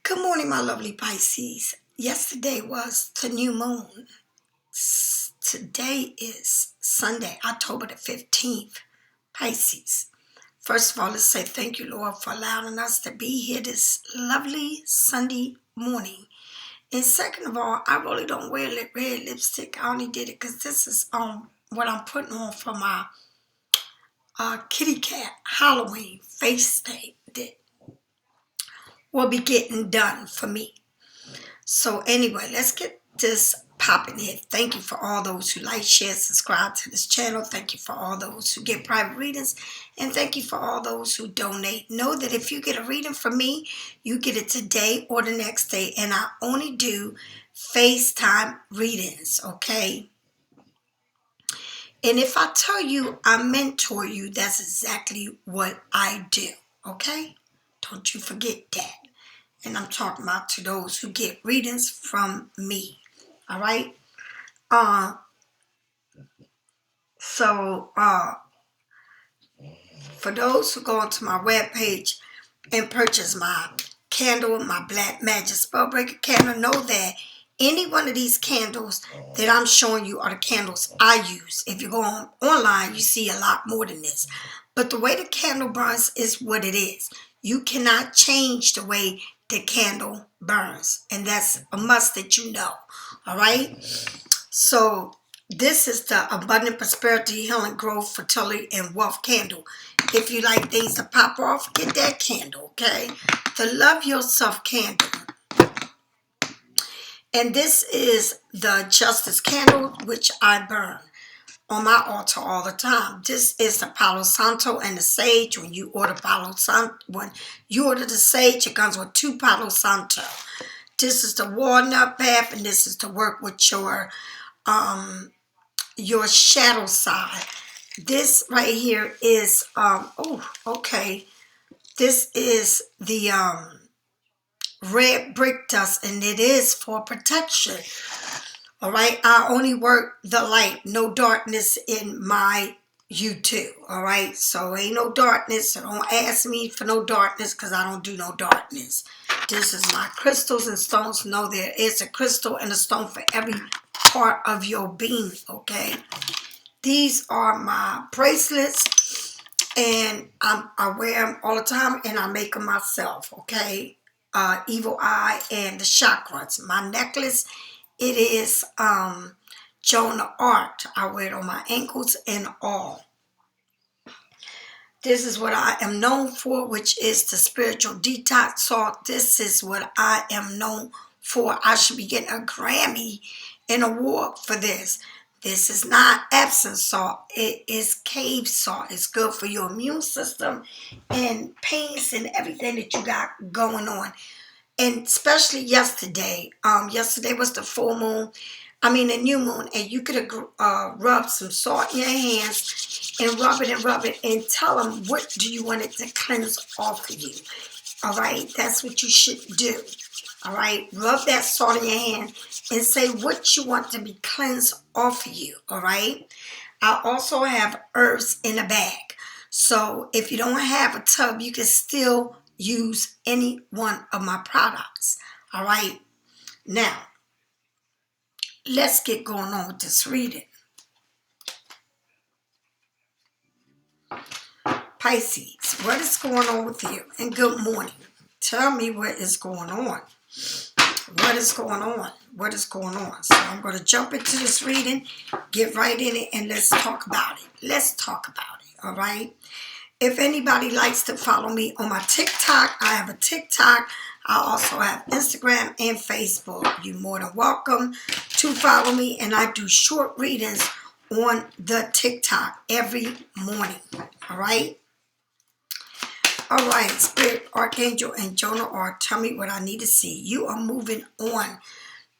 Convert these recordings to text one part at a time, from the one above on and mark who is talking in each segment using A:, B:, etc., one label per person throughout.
A: Good morning, my lovely Pisces. Yesterday was the new moon. Today is Sunday, October the 15th, Pisces. First of all, let's say thank you, Lord, for allowing us to be here this lovely Sunday morning. And second of all, I really don't wear red lipstick. I only did it because this is what I'm putting on for my kitty cat Halloween face day that will be getting done for me. So anyway, let's get this popping here. Thank you for all those who like, share, subscribe to this channel. Thank you for all those who get private readings. And thank you for all those who donate. Know that if you get a reading from me, you get it today or the next day. And I only do FaceTime readings, okay? And if I tell you I mentor you, that's exactly what I do, okay? Don't you forget that. And I'm talking about to those who get readings from me. All right? For those who go onto my webpage and purchase my candle, my Black Magic Spellbreaker candle, know that any one of these candles that I'm showing you are the candles I use. If you go online, you see a lot more than this. But the way the candle burns is what it is. You cannot change the way the candle burns. And that's a must that you know. All right? So this is the Abundant Prosperity, Healing, Growth, Fertility, and Wealth candle. If you like things to pop off, get that candle, okay? The Love Yourself candle. And this is the Justice candle, which I burn on my altar all the time. This is the Palo Santo and the Sage. When you order the Sage, it comes with 2 Palo Santo. This is the Walnut Path, and this is to work with your shadow side. This right here is this is the red brick dust, and it is for protection. All right, I only work the light, no darkness in my U2. All right, so ain't no darkness. So don't ask me for no darkness because I don't do no darkness. This is my crystals and stones. Know there is a crystal and a stone for every part of your being. Okay, these are my bracelets, and I wear them all the time, and I make them myself. Okay, Evil Eye and the chakras. My necklace. It is Jonah Art. I wear it on my ankles and all. This is what I am known for, which is the spiritual detox salt. This is what I am known for. I should be getting a Grammy and award for this. This is not Epsom salt. It is cave salt. It's good for your immune system and pains and everything that you got going on. And especially yesterday. Yesterday was the the new moon. And you could rub some salt in your hands and rub it and tell them what do you want it to cleanse off of you. All right, that's what you should do. All right, rub that salt in your hand and say what you want to be cleansed off of you. All right, I also have herbs in a bag. So if you don't have a tub, you can still use any one of my products. All right, now let's get going on with this reading. Pisces, what is going on with you? And good morning. Tell me what is going on. What is going on? What is going on? So I'm going to jump into this reading, get right in it, and let's talk about it. Let's talk about it, all right? If anybody likes to follow me on my TikTok, I have a TikTok. I also have Instagram and Facebook. You're more than welcome to follow me. And I do short readings on the TikTok every morning. All right? All right, Spirit, Archangel, and Jonah are tell me what I need to see. You are moving on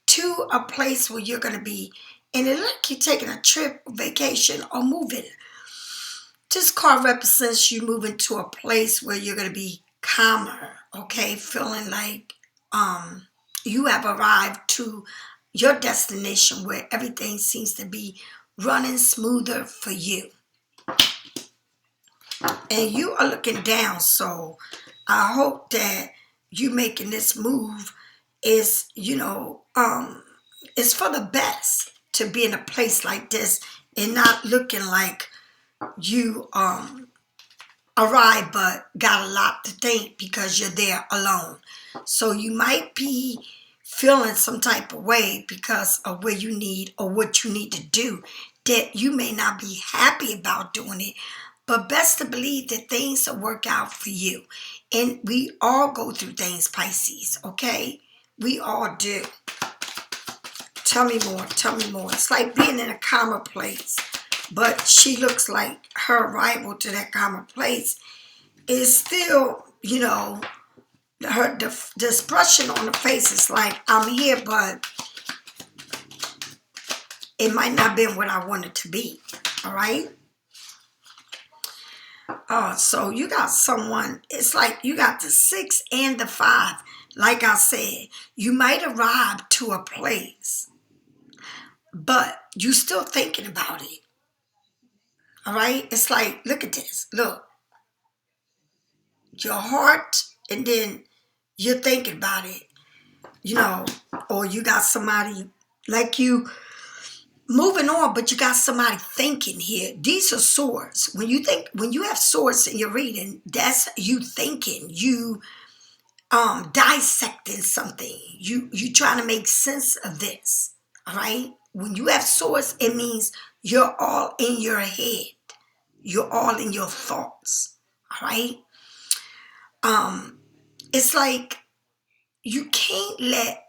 A: to a place where you're going to be, and it like you're taking a trip, vacation, or moving. This card represents you moving to a place where you're going to be calmer, okay? Feeling like you have arrived to your destination where everything seems to be running smoother for you. And you are looking down, so I hope that you making this move is, it's for the best to be in a place like this and not looking like you arrived but got a lot to think because you're there alone. So you might be feeling some type of way because of where you need or what you need to do that you may not be happy about doing it, but best to believe that things will work out for you. And we all go through things, Pisces, okay? We all do. Tell me more, tell me more. It's like being in a calmer place, but she looks like her arrival to that calmer place is still, the expression on the face is like, I'm here, but it might not have been what I wanted to be, all right? So you got someone, it's like you got the 6 and the 5. Like I said, you might arrive to a place, but you still thinking about it, all right? It's like, look at this, look. Your heart, and then you're thinking about it, or you got somebody like you moving on, but you got somebody thinking here. These are swords. When you have swords in your reading, that's you thinking, you dissecting something. You trying to make sense of this. All right. When you have swords, it means you're all in your head. You're all in your thoughts. All right. It's like you can't let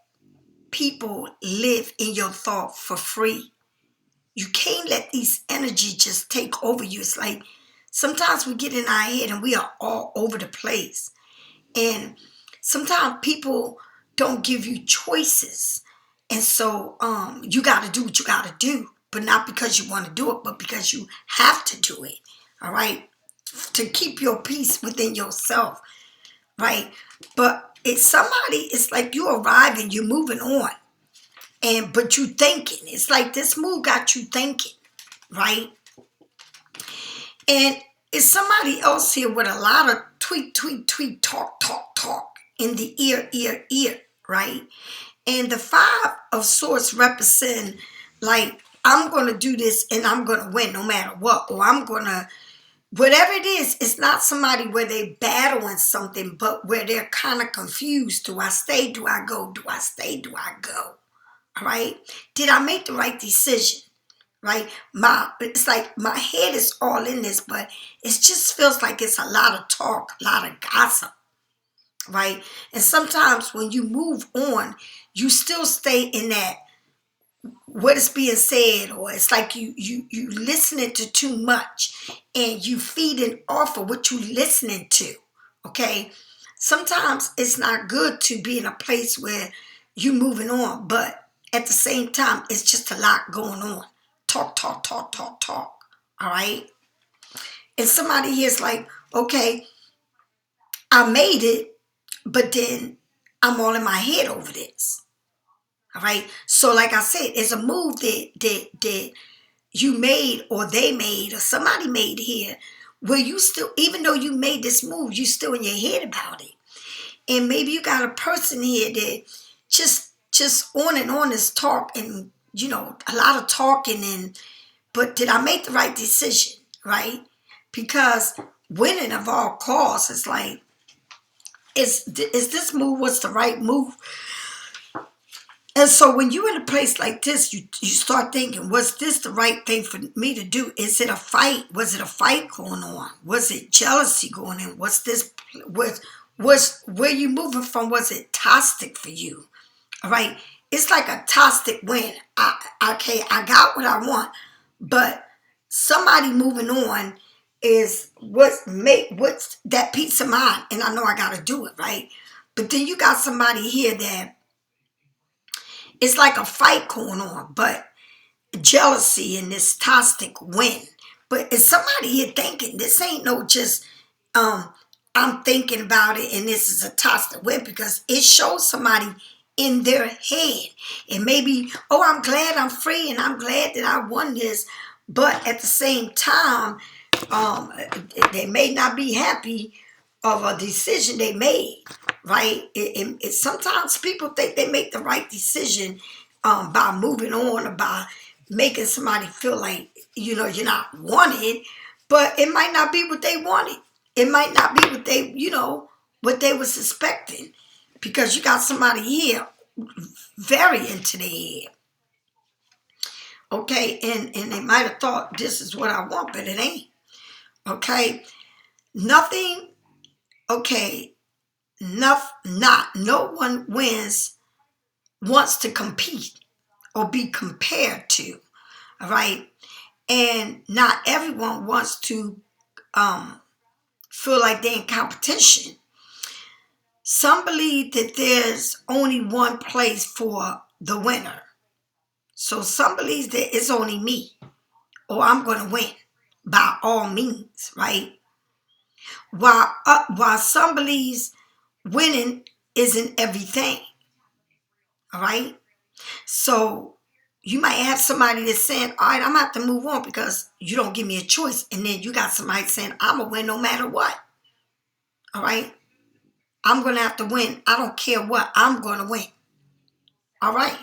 A: people live in your thought for free. You can't let these energies just take over you. It's like sometimes we get in our head and we are all over the place. And sometimes people don't give you choices. And so you got to do what you got to do, but not because you want to do it, but because you have to do it. All right. To keep your peace within yourself. Right. But it's like you arriving, you're moving on. But you thinking. It's like this move got you thinking. Right. And it's somebody else here with a lot of tweet, talk in the ear, right? And the 5 of Swords represent like, I'm going to do this and I'm going to win no matter what. Or I'm going to, whatever it is, it's not somebody where they battling something, but where they're kind of confused. Do I stay? Do I go? Do I stay? Do I go? All right? Did I make the right decision? Right? It's like my head is all in this, but it just feels like it's a lot of talk, a lot of gossip, right? And sometimes when you move on, you still stay in that what is being said, or it's like you listening to too much and you feeding off of what you listening to, okay? Sometimes it's not good to be in a place where you moving on, but at the same time, it's just a lot going on. Talk. All right? And somebody here is like, okay, I made it, but then I'm all in my head over this. All right? So like I said, it's a move that you made or they made or somebody made here where you still, even though you made this move, you still in your head about it. And maybe you got a person here that just on and on is talk and, a lot of talking but did I make the right decision, right? Because winning of all costs is like, is this move what's the right move? And so when you're in a place like this, you start thinking, was this the right thing for me to do? Is it a fight? Was it a fight going on? Was it jealousy going on? Was where you moving from, was it toxic for you? All right? It's like a toxic win. I got what I want. But somebody moving on is what's that peace of mind. And I know I got to do it, right? But then you got somebody here that it's like a fight going on, but jealousy and this toxic win. But it's somebody here thinking, this ain't no just, I'm thinking about it and this is a toxic win, because it shows somebody in their head. And maybe, I'm glad I'm free and I'm glad that I won this. But at the same time, they may not be happy of a decision they made, right? Sometimes people think they make the right decision by moving on or by making somebody feel like, you're not wanted, but it might not be what they wanted. It might not be what they, what they was expecting, because you got somebody here very into their head. Okay, and they might have thought this is what I want, but it ain't. Okay, nothing. Okay, no one wants to compete or be compared to. All right, and not everyone wants to feel like they're in competition. Some believe that there's only one place for the winner. So some believe that it's only me, or I'm going to win by all means, right? While some believes winning isn't everything, all right? So you might have somebody that's saying, all right, I'm going to have to move on because you don't give me a choice. And then you got somebody saying, I'm going to win no matter what, all right? I'm going to have to win. I don't care what. I'm going to win, all right?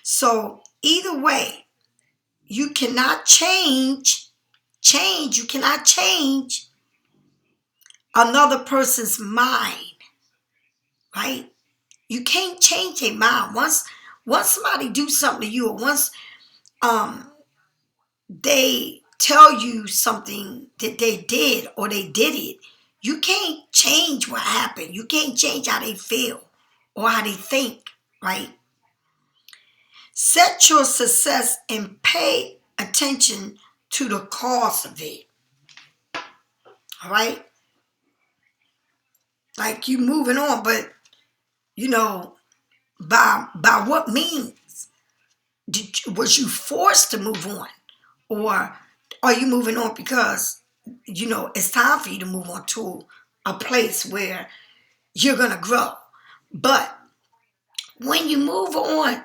A: So either way, you cannot change. You cannot change another person's mind, right? You can't change their mind. Once somebody do something to you, or once they tell you something that they did or they did it, you can't change what happened. You can't change how they feel or how they think, right? Set your success and pay attention to the cause of it. All right? Like you moving on, but by what means? Was you forced to move on? Or are you moving on because, it's time for you to move on to a place where you're going to grow? But when you move on,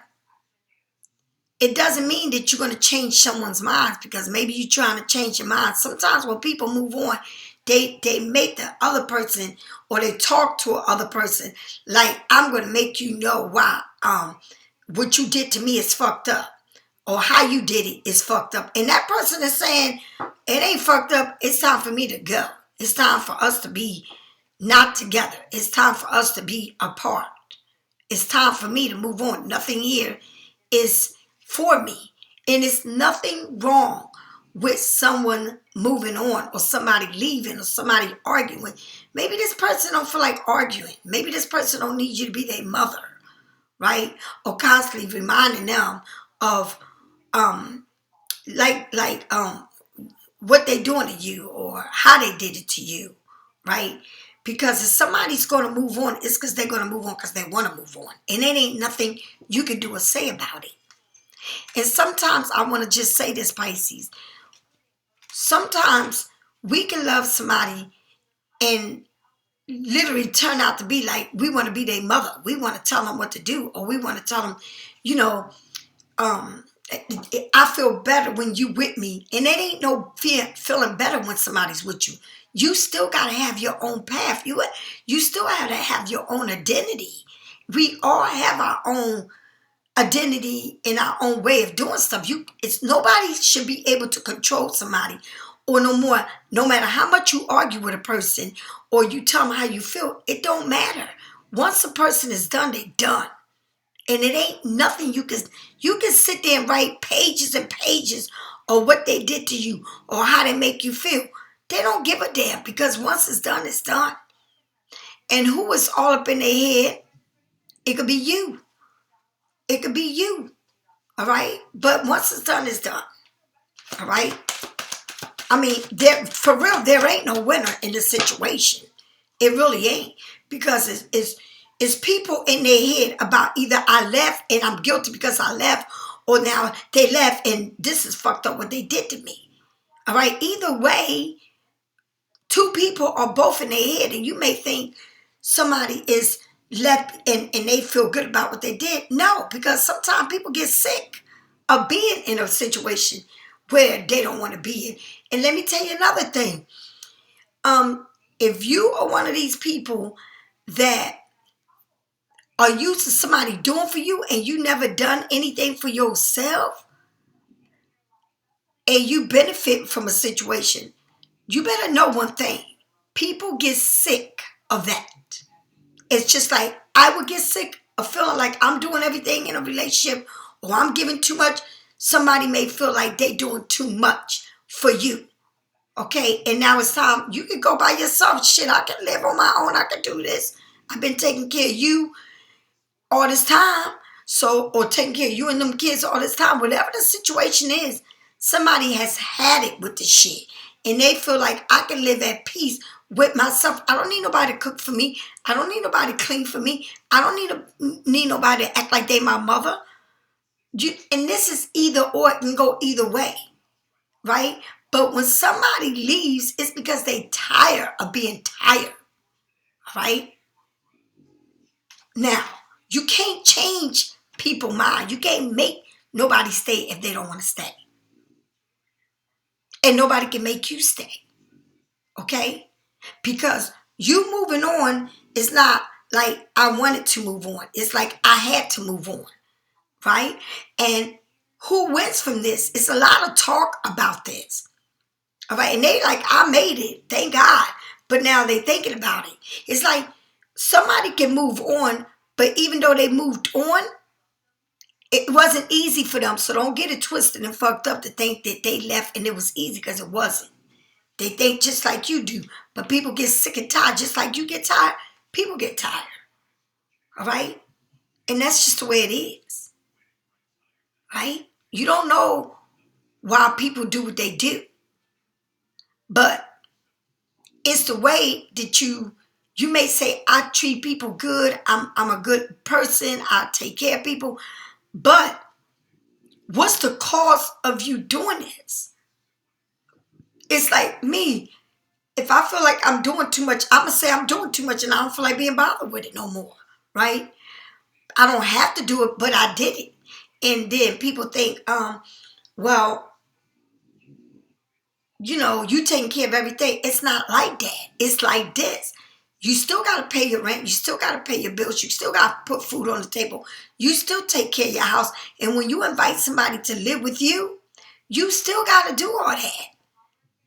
A: it doesn't mean that you're going to change someone's mind, because maybe you're trying to change your mind. Sometimes when people move on, they make the other person, or they talk to a other person like, I'm going to make you know why what you did to me is fucked up, or how you did it is fucked up. And that person is saying, it ain't fucked up. It's time for me to go. It's time for us to be not together. It's time for us to be apart. It's time for me to move on. Nothing here is for me. And it's nothing wrong with someone moving on, or somebody leaving, or somebody arguing. Maybe this person don't feel like arguing. Maybe this person don't need you to be their mother, right? Or constantly reminding them of what they doing to you, or how they did it to you, right? Because if somebody's going to move on, it's because they're going to move on because they want to move on. And there ain't nothing you can do or say about it. And sometimes I want to just say this, Pisces. Sometimes we can love somebody and literally turn out to be like, we want to be their mother. We want to tell them what to do, or we want to tell them, I feel better when you with me. And it ain't no feeling better when somebody's with you. You still got to have your own path. You still have to have your own identity. We all have our own identity and our own way of doing stuff. Nobody should be able to control somebody, or no matter how much you argue with a person, or you tell them how you feel. It don't matter. Once a person is done, they done. And it ain't nothing you can sit there and write pages and pages of what they did to you, or how they make you feel. They don't give a damn, because once it's done, it's done. And who is all up in their head? It could be you. It could be you. All right? But once it's done, it's done. All right? I mean, for real, there ain't no winner in this situation. It really ain't. Because it's people in their head about either I left and I'm guilty because I left, or now they left and this is fucked up what they did to me. All right? Either way, two people are both in their head, and you may think somebody is left and they feel good about what they did. No, because sometimes people get sick of being in a situation where they don't want to be in. And let me tell you another thing. if you are one of these people that are used to somebody doing for you and you never done anything for yourself, and you benefit from a situation, you better know one thing. People get sick of that. It's just like I would get sick of feeling like I'm doing everything in a relationship or I'm giving too much. Somebody may feel like they doing too much for you. Okay, and now it's time. You can go by yourself. Shit, I can live on my own. I can do this. I've been taking care of you all this time. So, or taking care of you and them kids all this time. Whatever the situation is, somebody has had it with the shit. And they feel like I can live at peace with myself. I don't need nobody to cook for me. I don't need nobody to clean for me. I don't need nobody to act like they my mother. And this is either or. It can go either way. Right? But when somebody leaves, it's because they tired of being tired. Right? Now, you can't change people's mind. You can't make nobody stay if they don't want to stay. And nobody can make you stay. Okay? Because you moving on is not like I wanted to move on. It's like I had to move on. Right? And who wins from this? It's a lot of talk about this. All right? And they like, I made it. Thank God. But now they thinking about it. It's like somebody can move on, but even though they moved on, it wasn't easy for them. So don't get it twisted and fucked up to think that they left and it was easy, because it wasn't. They think just like you do. But people get sick and tired just like you get tired. People get tired. All right? And that's just the way it is. Right? You don't know why people do what they do. But it's the way that you may say, I treat people good. I'm a good person. I take care of people. But what's the cause of you doing this? It's like me. If I feel like I'm doing too much, I'm going to say I'm doing too much and I don't feel like being bothered with it no more. Right? I don't have to do it, but I did it. And then people think, well, you taking care of everything. It's not like that. It's like this. You still got to pay your rent. You still got to pay your bills. You still got to put food on the table. You still take care of your house. And when you invite somebody to live with you, you still got to do all that.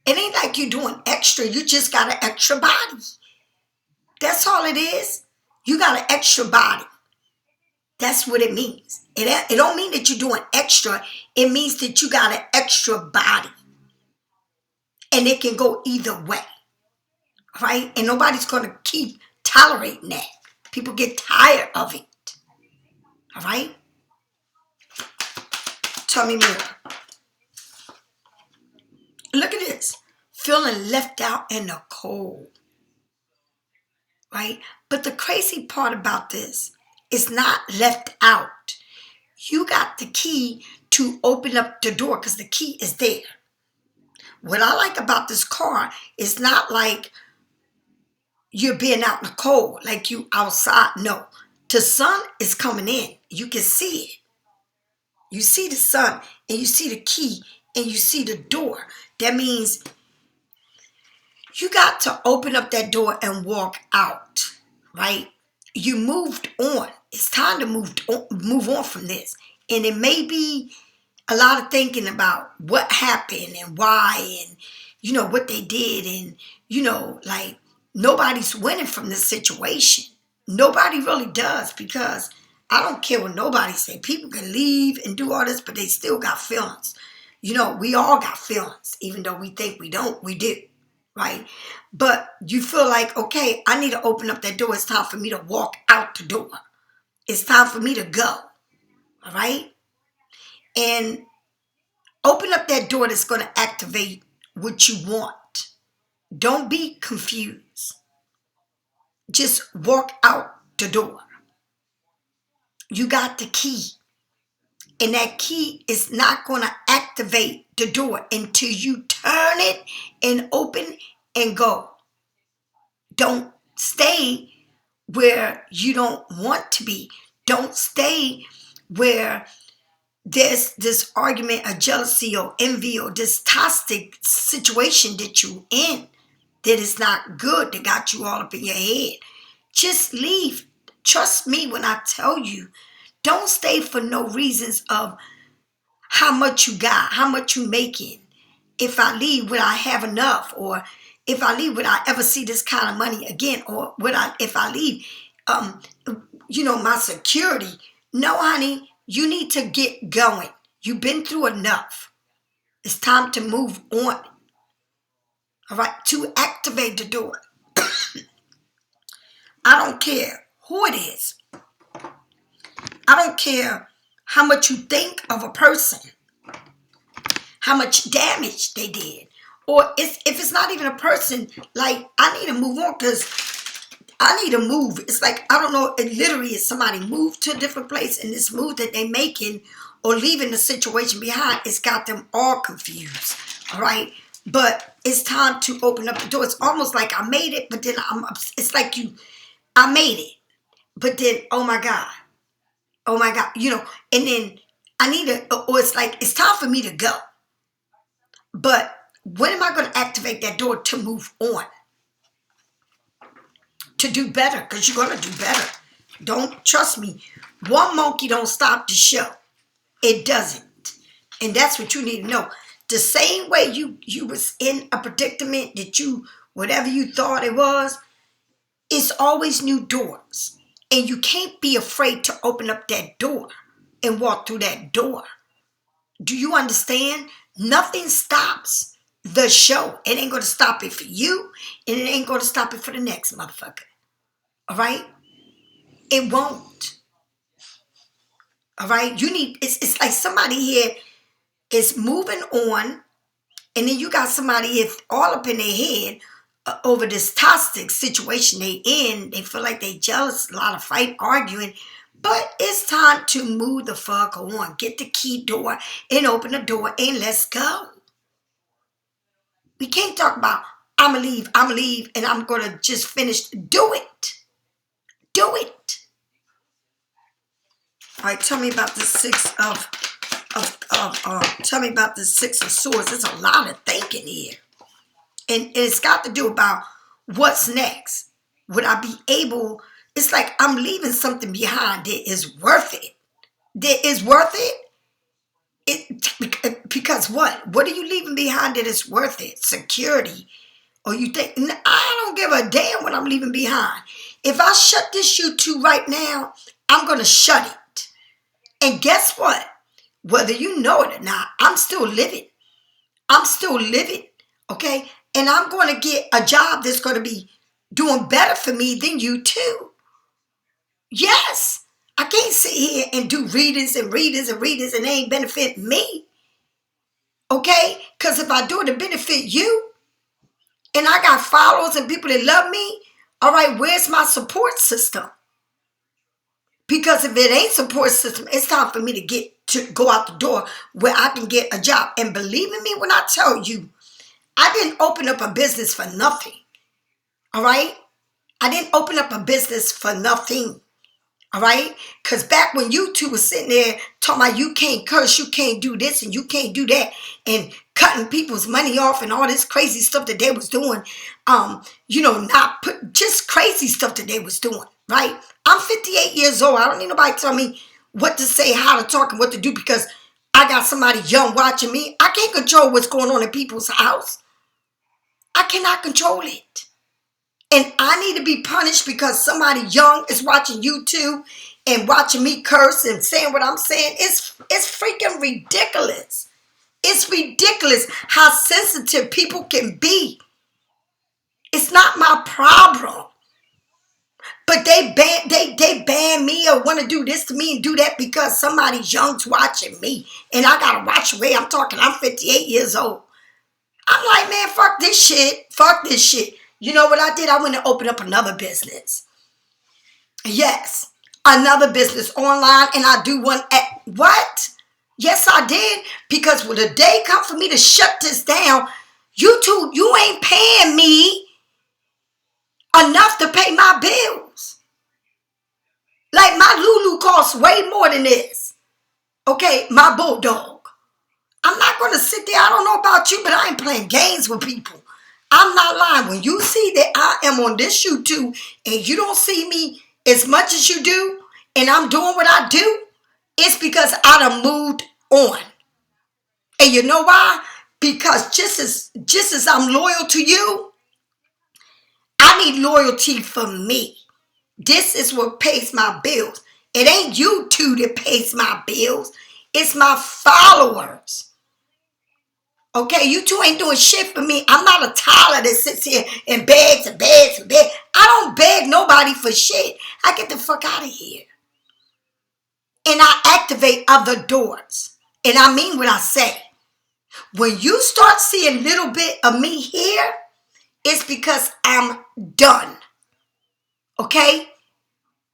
A: It ain't like you doing extra. You just got an extra body. That's all it is. You got an extra body. That's what it means. It don't mean that you're doing extra. It means that you got an extra body. And it can go either way. Right? And nobody's going to keep tolerating that. People get tired of it. All right? Tell me more. Look at this. Feeling left out in the cold. Right? But the crazy part about this is not left out. You got the key to open up the door because the key is there. What I like about this car is not like you're being out in the cold, like you outside. No, the sun is coming in. You can see it. You see the sun and you see the key and you see the door. That means you got to open up that door and walk out, right? You moved on. It's time to move on from this. And it may be a lot of thinking about what happened and why and, what they did. And, like nobody's winning from this situation. Nobody really does, because I don't care what nobody say. People can leave and do all this, but they still got feelings. We all got feelings, even though we think we don't, we do. Right? But you feel like, okay, I need to open up that door. It's time for me to walk out the door. It's time for me to go. All right? And open up that door that's going to activate what you want. Don't be confused. Just walk out the door. You got the key. And that key is not going to activate the door until you turn it and open and go. Don't stay where you don't want to be. Don't stay where there's this argument or jealousy or envy or this toxic situation that you in. that is not good, that got you all up in your head. Just leave. Trust me when I tell you, don't stay for no reasons of how much you got, how much you making. If I leave, would I have enough? Or if I leave, would I ever see this kind of money again? Or if I leave, my security. No, honey, you need to get going. You've been through enough. It's time to move on. All right, to activate the door. I don't care who it is. I don't care how much you think of a person, how much damage they did. Or if it's not even a person, like, I need to move on because I need to move. It's like, I don't know, it literally is somebody moved to a different place, and this move that they making or leaving the situation behind, it's got them all confused, all right? But it's time to open up the door. It's almost like I made it, but then it's like I made it, but then, oh my God, and then I need to, or it's like, it's time for me to go. But when am I going to activate that door to move on? To do better, because you're going to do better. Don't, trust me, one monkey don't stop the show. It doesn't. And that's what you need to know. The same way you was in a predicament that whatever you thought it was, it's always new doors. And you can't be afraid to open up that door and walk through that door. Do you understand? Nothing stops the show. It ain't going to stop it for you, and it ain't going to stop it for the next motherfucker. All right? It won't. All right? It's like somebody here is moving on, and then you got somebody here all up in their head over this toxic situation they in. They feel like they jealous, a lot of fight, arguing. But it's time to move the fuck on. Get the key door and open the door and let's go. We can't talk about, I'm going to leave, and I'm going to just finish. Do it. Do it. All right, tell me about the tell me about the Six of Swords. There's a lot of thinking here. And it's got to do about what's next. Would I be able, it's like I'm leaving something behind that is worth it. That is worth it. Because what? What are you leaving behind that is worth it? Security. Or you think, I don't give a damn what I'm leaving behind. If I shut this U.To right now, I'm going to shut it. And guess what? Whether you know it or not, I'm still living. I'm still living. Okay? And I'm going to get a job that's going to be doing better for me than U.To. Yes. I can't sit here and do readings and they ain't benefit me. Okay? Because if I do it to benefit you, and I got followers and people that love me, all right, where's my support system? Because if it ain't support system, it's time for me to go out the door where I can get a job. And believe in me when I tell you, I didn't open up a business for nothing. All right? I didn't open up a business for nothing. All right? Because back when U.To was sitting there talking about you can't curse, you can't do this, and you can't do that, and cutting people's money off and all this crazy stuff that they was doing, just crazy stuff that they was doing, right? I'm 58 years old. I don't need nobody to tell me what to say, how to talk, and what to do because I got somebody young watching me. I can't control what's going on in people's house. I cannot control it. And I need to be punished because somebody young is watching U.To and watching me curse and saying what I'm saying. It's freaking ridiculous. It's ridiculous how sensitive people can be. It's not my problem. But they ban me or want to do this to me and do that because somebody young's watching me. And I got to watch the way I'm talking. I'm 58 years old. I'm like, man, fuck this shit. Fuck this shit. You know what I did? I went and opened up another business. Yes, another business online, and I do one at what? Yes, I did. Because when the day comes for me to shut this down, U.To, you ain't paying me enough to pay my bills. Like my Lulu costs way more than this. Okay, my bulldog. I'm not going to sit there. I don't know about you, but I ain't playing games with people. I'm not lying. When you see that I am on this YouTube and you don't see me as much as you do, and I'm doing what I do, it's because I done moved on. And you know why? Because just as I'm loyal to you, I need loyalty for me. This is what pays my bills. It ain't you 2 that pays my bills. It's my followers. Okay, you 2 ain't doing shit for me. I'm not a Tyler that sits here and begs and begs and begs. I don't beg nobody for shit. I get the fuck out of here. And I activate other doors. And I mean what I say. When you start seeing a little bit of me here, it's because I'm done. Okay?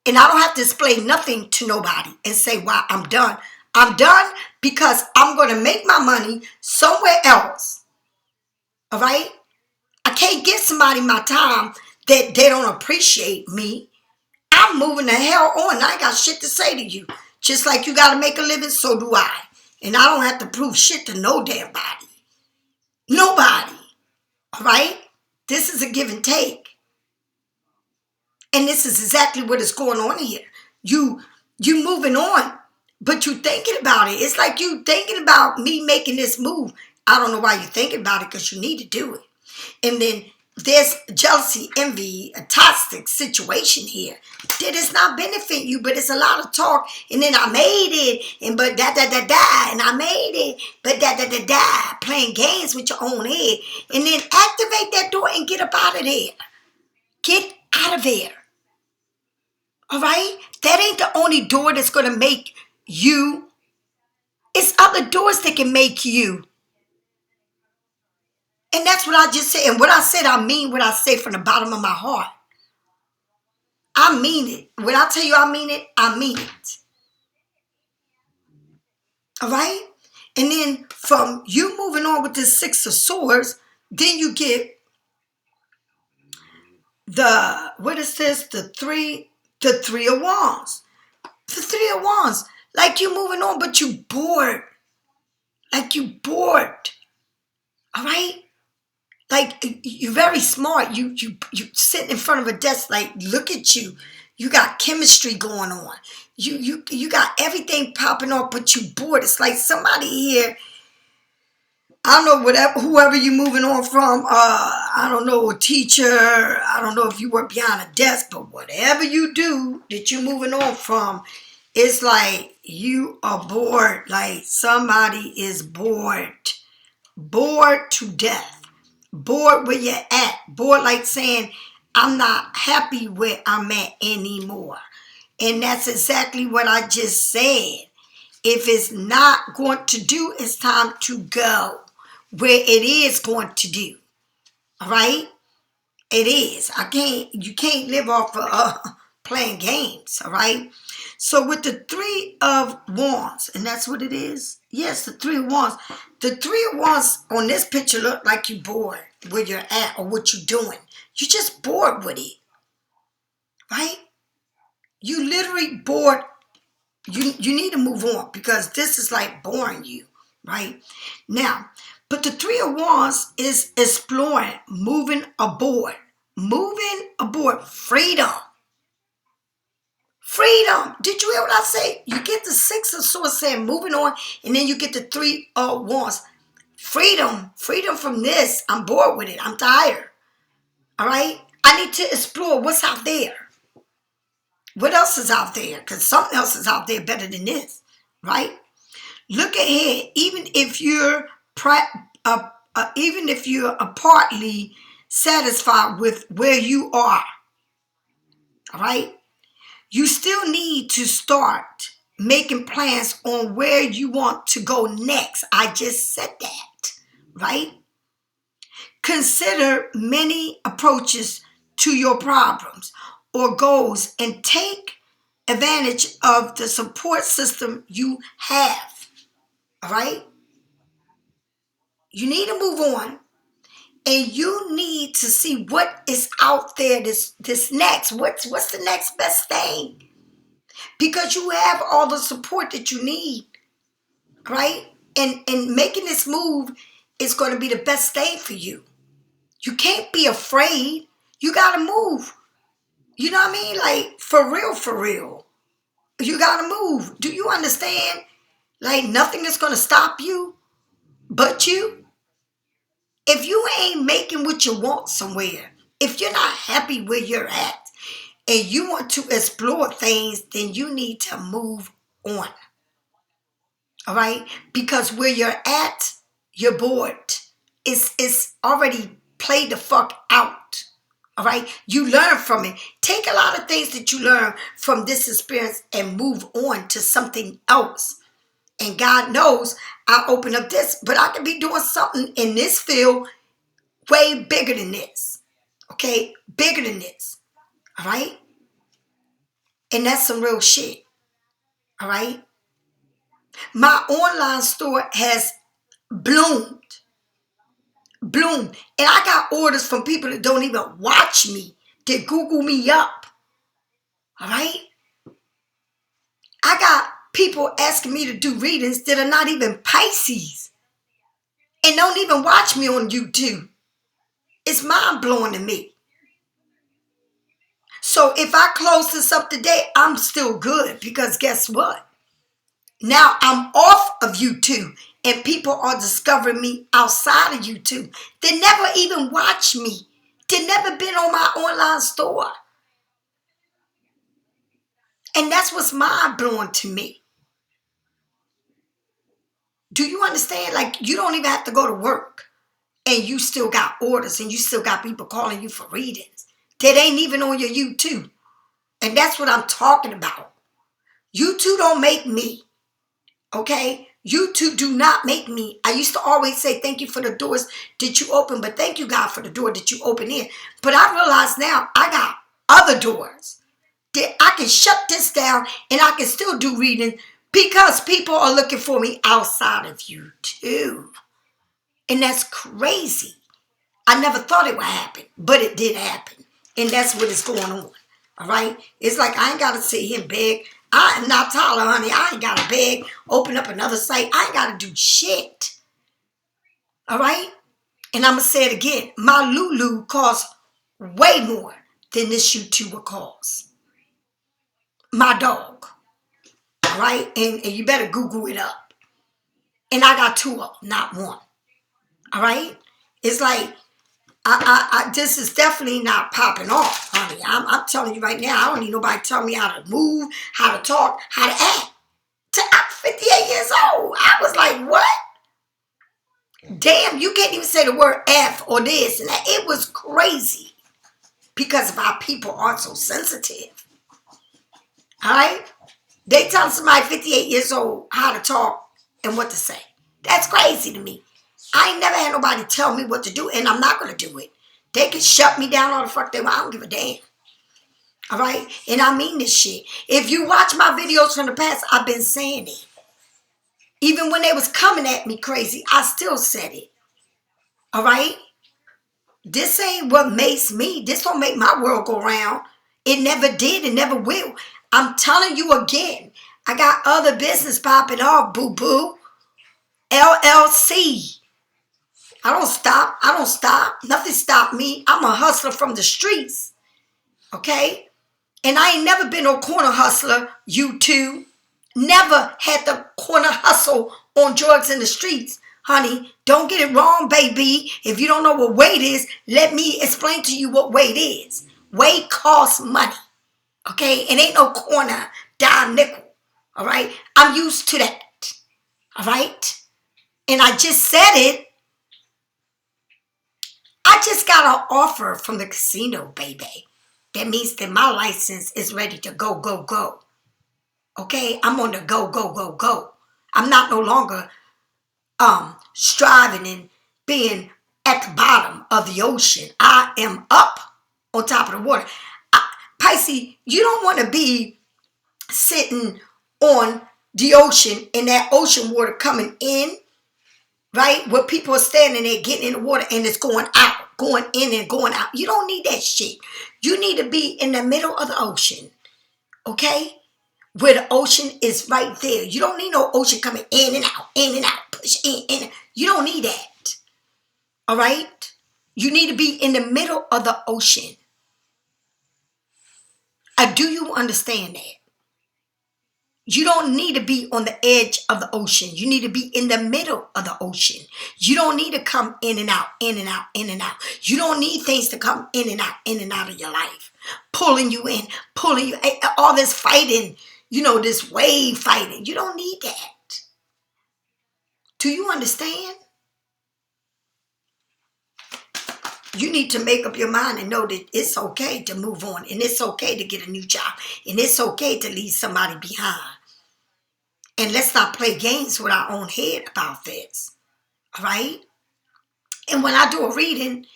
A: And I don't have to explain nothing to nobody and say why I'm done. I'm done because I'm going to make my money somewhere else. All right? I can't give somebody my time that they don't appreciate me. I'm moving the hell on. I ain't got shit to say to you. Just like you got to make a living, so do I. And I don't have to prove shit to no damn body. Nobody. All right? This is a give and take. And this is exactly what is going on here. You moving on, but you thinking about it. It's like you thinking about me making this move. I don't know why you're thinking about it, because you need to do it. And then there's jealousy, envy, a toxic situation here that is not benefiting you, but it's a lot of talk. And then I made it, and but da, and I made it, but da, playing games with your own head. And then activate that door and get up out of there. Get out of there. All right? That ain't the only door that's going to make you. It's other doors that can make you. And that's what I just said. And what I said, I mean what I say from the bottom of my heart. I mean it. When I tell you I mean it, I mean it. All right? And then from you moving on with this 6 of Swords, then you get what is this? The three of Wands. The 3 of Wands. Like you moving on, but you bored. Like you bored. All right? Like you're very smart. You sit in front of a desk. Like, look at you. You got chemistry going on. You got everything popping off, but you bored. It's like somebody here. I don't know, whoever you moving on from. I don't know, a teacher. I don't know if you work behind a desk, but whatever you do that you moving on from, it's like you are bored. Like somebody is bored. Bored to death. Bored where you're at. Bored like saying, I'm not happy where I'm at anymore. And that's exactly what I just said. If it's not going to do, it's time to go where it is going to do. All right? It is. You can't live off of playing games. All right? So with the 3 of Wands, and that's what it is. Yes, the 3 of Wands. The 3 of Wands on this picture look like you're bored where you're at or what you're doing. You're just bored with it. Right? You literally bored. You need to move on because this is like boring you. Right? Now, but the 3 of Wands is exploring, moving aboard. Moving aboard. Freedom. Freedom. Did you hear what I say? You get the 6 of Swords saying moving on, and then you get the 3 of Wands. Freedom. Freedom from this. I'm bored with it. I'm tired. All right? I need to explore what's out there. What else is out there? Because something else is out there better than this. Right? Look ahead. Even if you're partly satisfied with where you are. All right? You still need to start making plans on where you want to go next. I just said that, right? Consider many approaches to your problems or goals and take advantage of the support system you have, all right? You need to move on, and you need to see what is out there this next. What's the next best thing? Because you have all the support that you need, right? And making this move is going to be the best thing for you. You can't be afraid. You got to move. You know what I mean? Like, for real, for real. You got to move. Do you understand? Like, nothing is going to stop you but you. If you ain't making what you want somewhere, if you're not happy where you're at, and you want to explore things, then you need to move on. All right? Because where you're at, you're bored. It's already played the fuck out. All right? You learn from it. Take a lot of things that you learn from this experience and move on to something else. And God knows I'll open up this, but I could be doing something in this field way bigger than this. Okay? Bigger than this. All right? And that's some real shit. All right? My online store has bloomed. Bloomed. And I got orders from people that don't even watch me, that Google me up. All right? I got people asking me to do readings that are not even Pisces and don't even watch me on YouTube. It's mind blowing to me. So if I close this up today, I'm still good because guess what? Now I'm off of YouTube and people are discovering me outside of YouTube. They never even watch me. They never been on my online store. And that's what's mind blowing to me. Do you understand? Like, you don't even have to go to work and you still got orders and you still got people calling you for readings that ain't even on your YouTube. And that's what I'm talking about. YouTube don't make me. Okay? You2 do not make me. I used to always say thank you for the doors that you open, but thank you, God, for the door that you open in. But I realize now I got other doors that I can shut this down and I can still do reading because people are looking for me outside of you2. And that's crazy. I never thought it would happen, but it did happen. And that's what is going on. All right? It's like I ain't got to sit here and beg. I am not Tyler, honey. I ain't got to beg, open up another site. I ain't got to do shit. All right? And I'm going to say it again. My Lulu costs way more than this YouTuber costs. My dog. All right? And you better Google it up. And I got 2 of them, not 1. All right? It's like, this is definitely not popping off, honey. I'm telling you right now, I don't need nobody telling me how to move, how to talk, how to act. I'm 58 years old. I was like, what? Damn, you can't even say the word F or this and that. It was crazy because of how people are so sensitive. All right? They tell somebody 58 years old how to talk and what to say. That's crazy to me. I ain't never had nobody tell me what to do, and I'm not going to do it. They can shut me down all the fuck they want. I don't give a damn. All right? And I mean this shit. If you watch my videos from the past, I've been saying it. Even when they was coming at me crazy, I still said it. All right? This ain't what makes me. This don't make my world go round. It never did. It never will. I'm telling you again. I got other business popping off, boo-boo. LLC. I don't stop. I don't stop. Nothing stopped me. I'm a hustler from the streets. Okay? And I ain't never been no corner hustler, you2. Never had the corner hustle on drugs in the streets. Honey, don't get it wrong, baby. If you don't know what weight is, let me explain to you what weight is. Weight costs money. Okay? It ain't no corner dime nickel. All right? I'm used to that. All right? And I just said it. I just got an offer from the casino, baby. That means that my license is ready to go, go, go. Okay? I'm on the go, go, go, go. I'm not no longer striving and being at the bottom of the ocean. I am up on top of the water. Pisces, you don't want to be sitting on the ocean and that ocean water coming in, right? Where people are standing there getting in the water and it's going out, going in and going out. You don't need that shit. You need to be in the middle of the ocean, okay? Where the ocean is right there. You don't need no ocean coming in and out, push in, in. You don't need that. All right? You need to be in the middle of the ocean. Do you understand that? You don't need to be on the edge of the ocean. You need to be in the middle of the ocean. You don't need to come in and out, in and out, in and out. You don't need things to come in and out of your life. Pulling you in, pulling you, all this fighting, this wave fighting. You don't need that. Do you understand? You need to make up your mind and know that it's okay to move on, and it's okay to get a new job, and it's okay to leave somebody behind. And let's not play games with our own head about this. All right? And when I do a reading,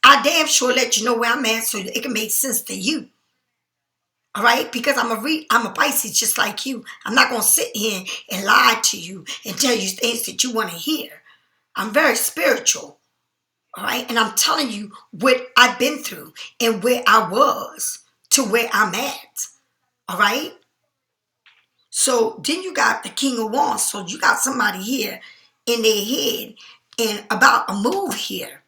A: I damn sure let you know where I'm at so it can make sense to you. All right? Because I'm a Pisces just like you. I'm not going to sit here and lie to you and tell you things that you want to hear. I'm very spiritual. All right? And I'm telling you what I've been through and where I was to where I'm at. All right? So then you got the King of Wands. So you got somebody here in their head and about a move here.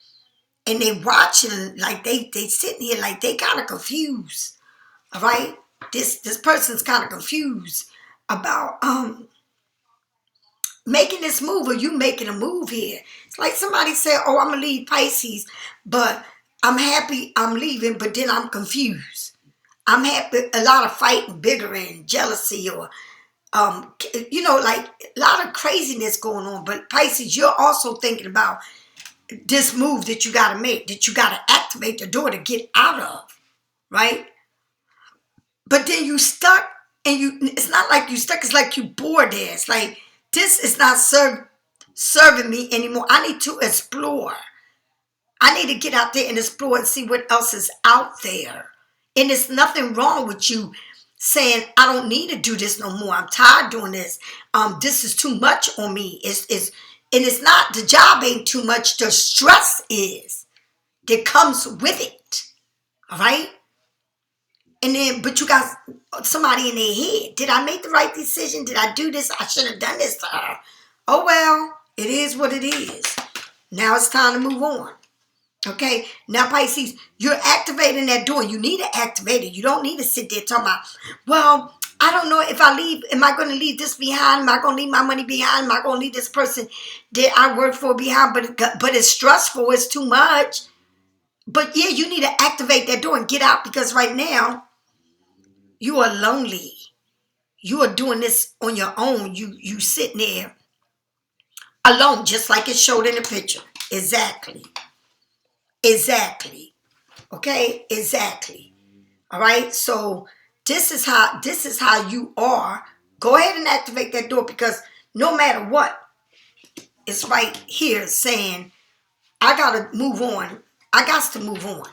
A: And they watching like they sitting here like they kind of confused. All right? This person's kind of confused about making this move, or you making a move here. It's like somebody said, oh, I'm going to leave Pisces, but I'm happy I'm leaving, but then I'm confused. I'm happy, a lot of fighting, bickering, jealousy, or like a lot of craziness going on. But Pisces, you're also thinking about this move that you got to make, that you got to activate the door to get out of, right? But then you stuck, and it's not like you stuck, it's like you bored there. It's like, this is not serving me anymore. I need to explore. I need to get out there and explore and see what else is out there. And there's nothing wrong with you saying, I don't need to do this no more. I'm tired of doing this. This is too much on me. And it's not, the job ain't too much. The stress is that comes with it. All right? And then, but you got somebody in their head. Did I make the right decision? Did I do this? I should have done this to her. Oh, well, it is what it is. Now it's time to move on. Okay? Now, Pisces, you're activating that door. You need to activate it. You don't need to sit there talking about, well, I don't know if I leave. Am I going to leave this behind? Am I going to leave my money behind? Am I going to leave this person that I work for behind? But it's stressful. It's too much. But, yeah, you need to activate that door and get out, because right now, you are lonely. You are doing this on your own. You sitting there alone, just like it showed in the picture. Exactly. Okay? Exactly. All right? So this is how you are. Go ahead and activate that door, because no matter what, it's right here saying, I got to move on. I got to move on.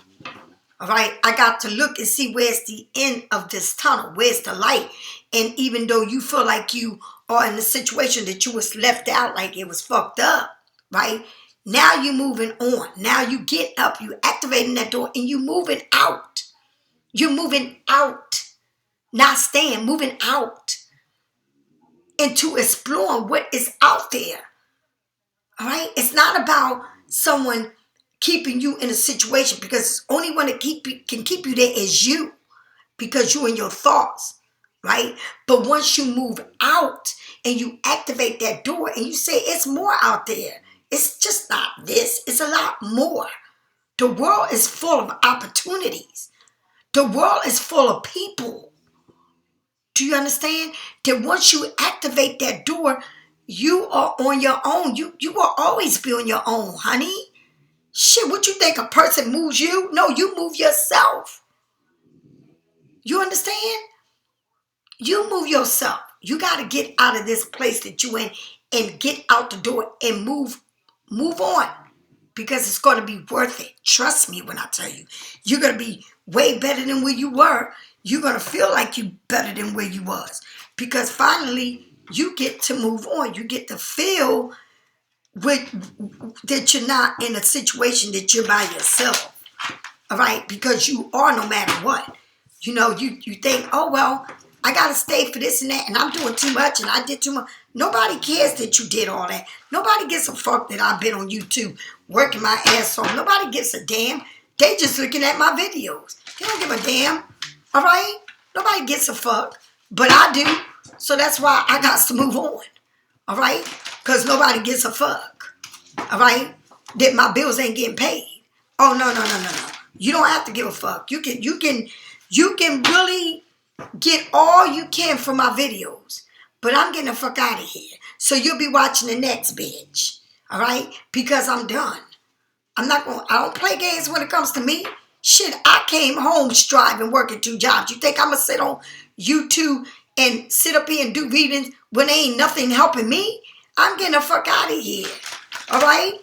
A: All right, I got to look and see where's the end of this tunnel. Where's the light? And even though you feel like you are in a situation that you was left out, like it was fucked up, right? Now you moving on. Now you get up, you activating that door, and you moving out. You're moving out. Not staying, moving out. Into exploring what is out there. All right? It's not about someone keeping you in a situation, because the only one that can keep you there is you, because you and your thoughts, right? But once you move out and you activate that door and you say it's more out there, it's just not this, it's a lot more. The world is full of opportunities. The world is full of people. Do you understand? That once you activate that door, you are on your own. You will always be on your own, honey. Shit, what you think, a person moves you? No, you move yourself. You understand? You move yourself. You got to get out of this place that you in and get out the door and move on, because it's going to be worth it. Trust me when I tell you. You're going to be way better than where you were. You're going to feel like you're better than where you was, because finally you get to move on. You get to feel that you're not in a situation that you're by yourself, all right? Because you are, no matter what. You think, oh, well, I got to stay for this and that, and I'm doing too much, and I did too much. Nobody cares that you did all that. Nobody gives a fuck that I've been on YouTube working my ass off. Nobody gives a damn. They just looking at my videos. They don't give a damn. All right? Nobody gives a fuck. But I do. So that's why I got to move on. All right? Because nobody gives a fuck. All right? That my bills ain't getting paid. Oh, no. You don't have to give a fuck. You can really get all you can from my videos. But I'm getting the fuck out of here. So you'll be watching the next bitch. All right? Because I'm done. I don't play games when it comes to me. Shit, I came home striving, working 2 jobs. You think I'm going to sit on YouTube and sit up here and do readings when there ain't nothing helping me? I'm getting the fuck out of here. All right?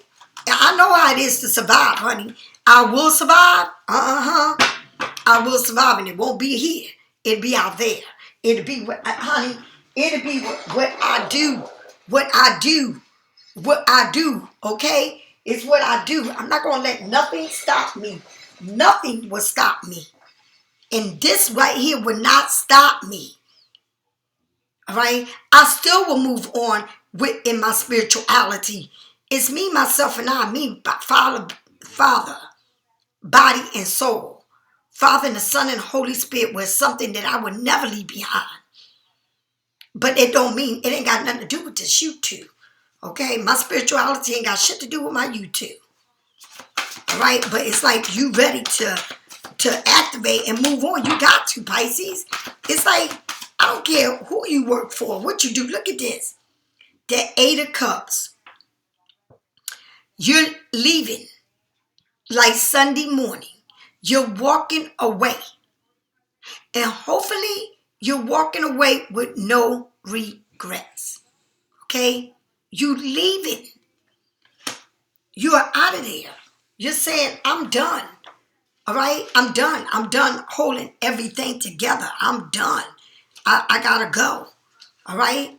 A: I know how it is to survive, honey. I will survive. I will survive, and it won't be here. It'll be out there. It'll be honey. It'll be what I do. What I do. Okay? It's what I do. I'm not going to let nothing stop me. Nothing will stop me. And this right here will not stop me. All right? I still will move on in my spirituality. It's me, myself, and I. Me, Father, body, and soul. Father and the Son and Holy Spirit was something that I would never leave behind. But it don't mean it ain't got nothing to do with this U2. Okay? My spirituality ain't got shit to do with my U2. All right? But it's like you ready to activate and move on. You got to, Pisces. It's like, I don't care who you work for, what you do. Look at this. The 8 of Cups. You're leaving like Sunday morning. You're walking away. And hopefully you're walking away with no regrets. Okay? You leaving. You are out of there. You're saying, I'm done. All right? I'm done. I'm done holding everything together. I'm done. I gotta go. All right?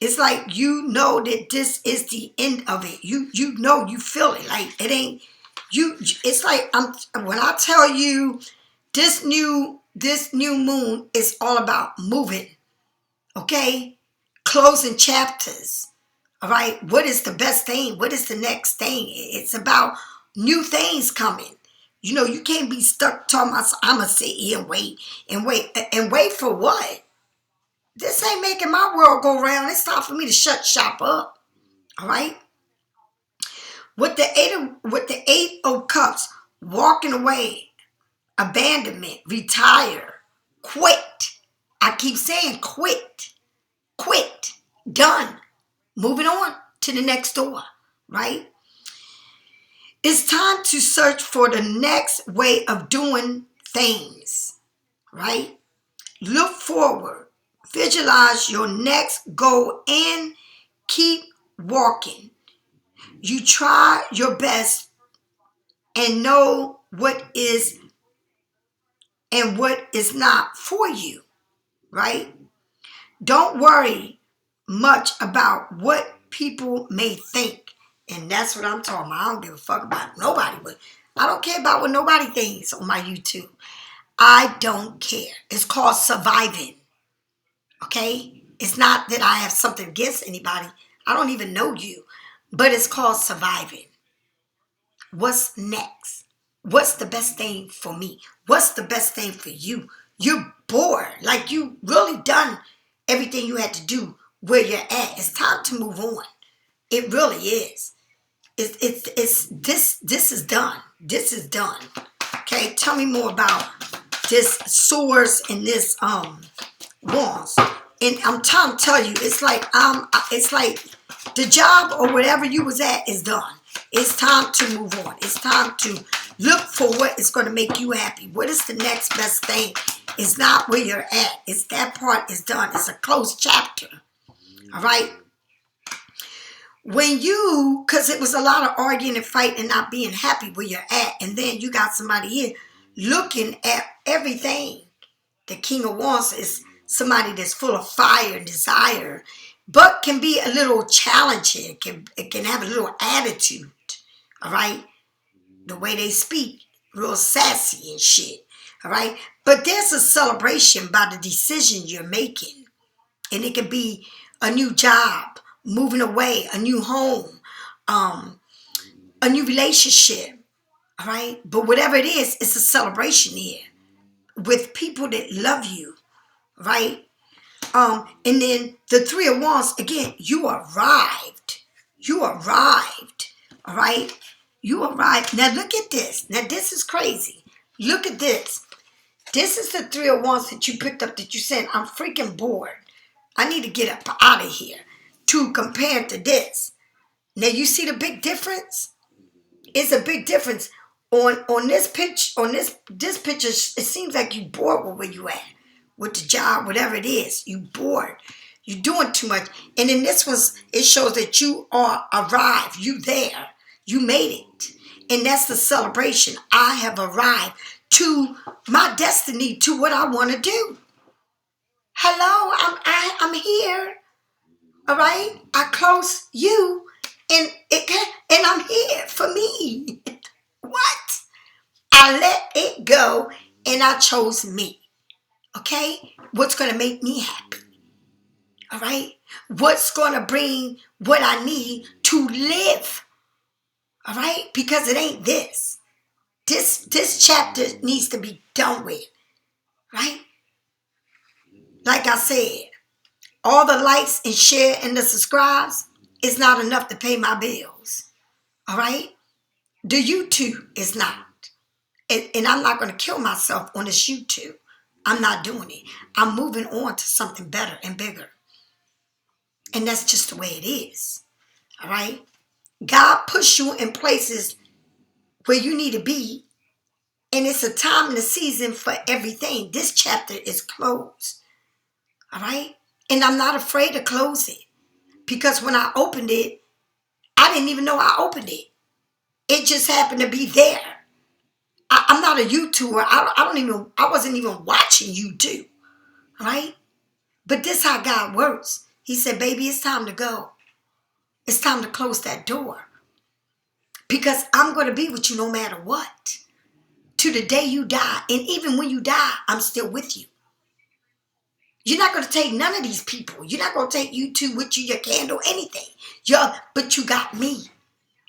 A: It's like you know that this is the end of it. You know, you feel it. Like it ain't you. It's like when I tell you this new moon is all about moving. Okay? Closing chapters. All right? What is the best thing? What is the next thing? It's about new things coming. You know, you can't be stuck talking about, I'm going to sit here and wait. And wait for what? This ain't making my world go round. It's time for me to shut shop up. All right? With the eight of Cups, walking away, abandonment, retire, quit. I keep saying quit. Quit. Done. Moving on to the next door. Right? It's time to search for the next way of doing things. Right? Look forward. Visualize your next goal and keep walking. You try your best and know what is and what is not for you, right? Don't worry much about what people may think. And that's what I'm talking about. I don't give a fuck about nobody, but I don't care about what nobody thinks on my YouTube. I don't care. It's called surviving. Okay? It's not that I have something against anybody. I don't even know you. But it's called surviving. What's next? What's the best thing for me? What's the best thing for you? You're bored. Like you really done everything you had to do where you're at. It's time to move on. It really is. It's this is done. This is done. Okay? Tell me more about this swords and this wands. And I'm trying to tell you, it's like the job or whatever you was at is done. It's time to move on. It's time to look for what is going to make you happy. What is the next best thing? It's not where you're at. It's that part is done. It's a closed chapter. All right? Because it was a lot of arguing and fighting and not being happy where you're at. And then you got somebody here looking at everything. The King of Wands is somebody that's full of fire and desire, but can be a little challenging. It can have a little attitude, all right? The way they speak, real sassy and shit, All right. But there's a celebration by the decision you're making. And it could be a new job, moving away, a new home, a new relationship. All right. But whatever it is, it's a celebration here with people that love you. Right. And then the Three of Wands, again, you arrived. You arrived. All right. You arrived. Now look at this. Now this is crazy. Look at this. This is the Three of Wands that you picked up that you said, I'm freaking bored. I need to get up out of here. To compare to this. Now you see the big difference? It's a big difference. On this pitch, on this picture, it seems like you bored with where you at. With the job, whatever it is. You bored. You're doing too much. And in this one, it shows that you are arrived. You there. You made it. And that's the celebration. I have arrived to my destiny, to what I want to do. Hello, I'm here. All right? I close you and I'm here for me. What? I let it go and I chose me. Okay? What's going to make me happy? All right? What's going to bring what I need to live? All right? Because it ain't this. This chapter needs to be done with. Right? Like I said, all the likes and share and the subscribes is not enough to pay my bills. All right? The you.To is not. And I'm not going to kill myself on this you.To. I'm not doing it. I'm moving on to something better and bigger. And that's just the way it is. All right? God puts you in places where you need to be. And it's a time and a season for everything. This chapter is closed. All right? And I'm not afraid to close it. Because when I opened it, I didn't even know I opened it. It just happened to be there. I'm not a YouTuber. I wasn't even watching you.To. All right? But this is how God works. He said, baby, it's time to go. It's time to close that door. Because I'm going to be with you no matter what. To the day you die. And even when you die, I'm still with you. You're not going to take none of these people. You're not going to take you.To with you, your candle, anything. But you got me.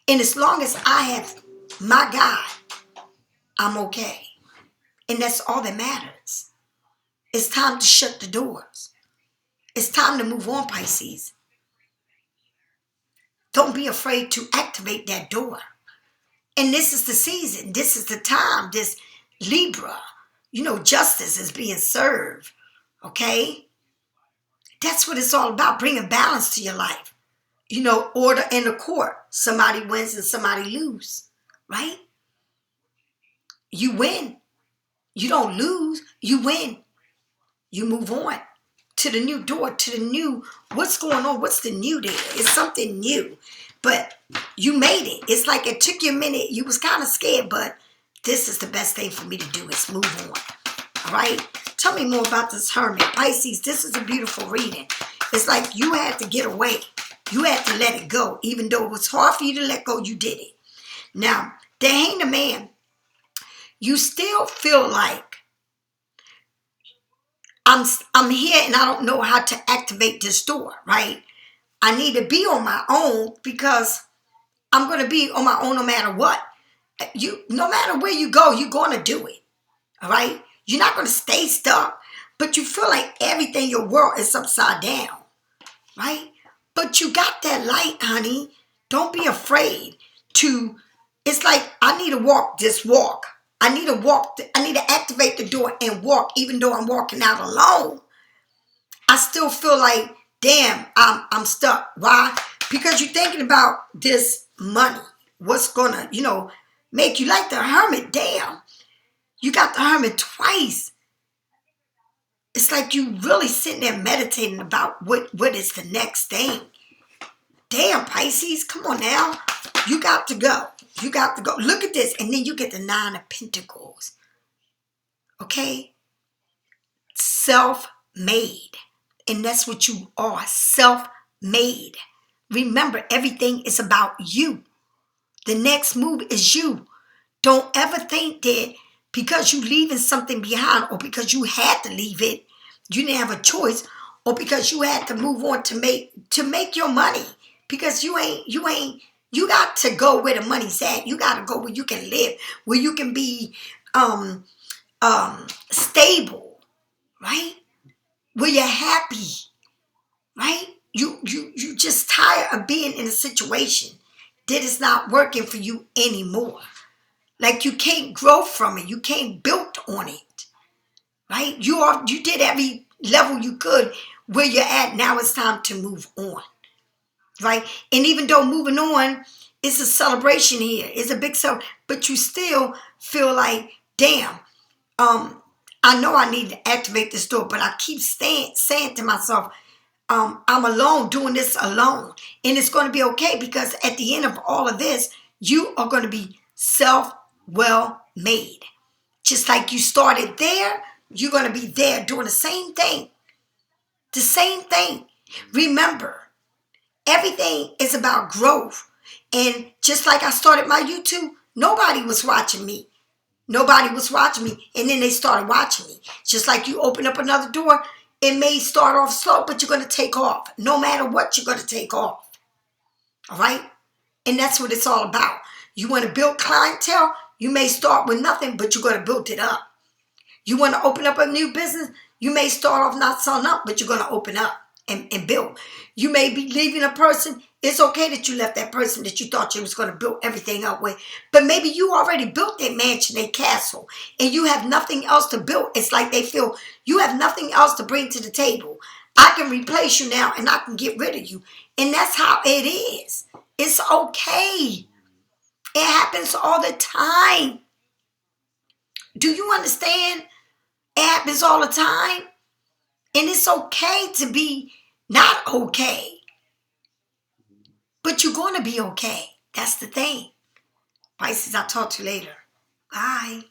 A: And as long as I have my God, I'm okay. And that's all that matters. It's time to shut the doors. It's time to move on, Pisces. Don't be afraid to activate that door. And this is the season. This is the time. This Libra, justice is being served. Okay? That's what it's all about. Bringing balance to your life. Order in the court. Somebody wins and somebody loses. Right? You win. You don't lose. You win. You move on to the new door, to the new, what's going on? What's the new there? It's something new. But you made it. It's like it took you a minute. You was kind of scared, but this is the best thing for me to do is move on. All right? Tell me more about this Hermit. Pisces, this is a beautiful reading. It's like you had to get away. You had to let it go. Even though it was hard for you to let go, you did it. Now, the Hanged Man, you still feel like I'm here and I don't know how to activate this door, right? I need to be on my own because I'm going to be on my own no matter what. No matter where you go, you're going to do it, all right? You're not going to stay stuck, but you feel like everything, your world is upside down, right? But you got that light, honey. Don't be afraid to, it's like I need to walk this walk. I need to walk. I need to activate the door and walk, even though I'm walking out alone. I still feel like, damn, I'm stuck. Why? Because you're thinking about this money. What's gonna, make you like the Hermit. Damn, you got the Hermit twice. It's like you really sitting there meditating about what is the next thing. Damn, Pisces, come on now. You got to go. You got to go. Look at this. And then you get the Nine of Pentacles. Okay? Self-made. And that's what you are. Self-made. Remember, everything is about you. The next move is you. Don't ever think that because you leaving something behind, or because you had to leave it, you didn't have a choice, or because you had to move on to make your money. Because you got to go where the money's at. You got to go where you can live, where you can be stable, right? Where you're happy, right? You just tired of being in a situation that is not working for you anymore. Like you can't grow from it. You can't build on it, right? You did every level you could where you're at. Now it's time to move on, right? And even though moving on is a celebration here, it's a big celebration, but you still feel like, damn, I know I need to activate this door, but I keep saying to myself, I'm alone doing this alone. And it's going to be okay, because at the end of all of this, you are going to be well made. Just like you started there, you're going to be there doing the same thing. The same thing. Remember, everything is about growth. And just like I started my YouTube, nobody was watching me. Nobody was watching me. And then they started watching me. Just like you open up another door, it may start off slow, but you're going to take off. No matter what, you're going to take off. All right? And that's what it's all about. You want to build clientele? You may start with nothing, but you're going to build it up. You want to open up a new business? You may start off not selling up, but you're going to open up and build. You may be leaving a person. It's okay that you left that person that you thought you was going to build everything up with. But maybe you already built that mansion, that castle, and you have nothing else to build. It's like they feel you have nothing else to bring to the table. I can replace you now, and I can get rid of you. And that's how it is. It's okay. It happens all the time. Do you understand? It happens all the time. And it's okay to be not okay. But you're going to be okay. That's the thing. Pisces, I'll talk to you later. Bye.